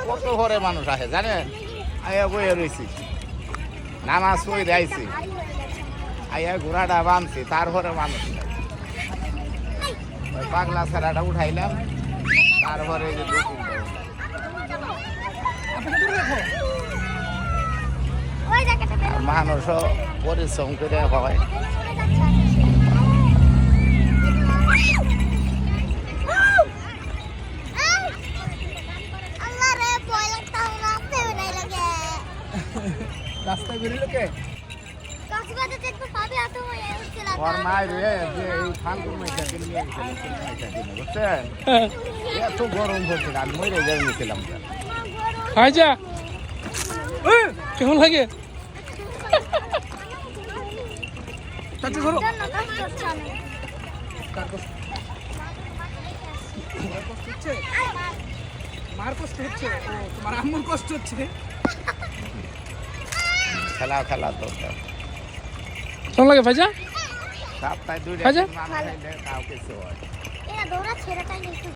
কত ঘরে মানুষ আসে জানেন, আয়া বইয়ে রয়েছি, নামাজ পড়ে আইছি, আয়া ঘোড়াটা বাঁধছি, তারপরে মানুষ নাই। ওই পাগলা ছাড়াটা উঠাইলাম, তারপরে এই যে মানুষও পরিশ্রম করে হয়। রাস্তায় বেরিয়ে কে ওর মায়ের যে এই ফাল্গুন মাইটা দিন নিয়ে বুঝছেন, এত গরম হচ্ছে, আমি মরে যাই নিয়েছিলাম। যা কেমন লাগে? মার কষ্ট হচ্ছে, তোমার আম্মুর কষ্ট হচ্ছে। খেলা খেলা তো কেমন লাগে ভাইজা? সপ্তাহে 2 দিন মানুষ তাও কিছু হয়।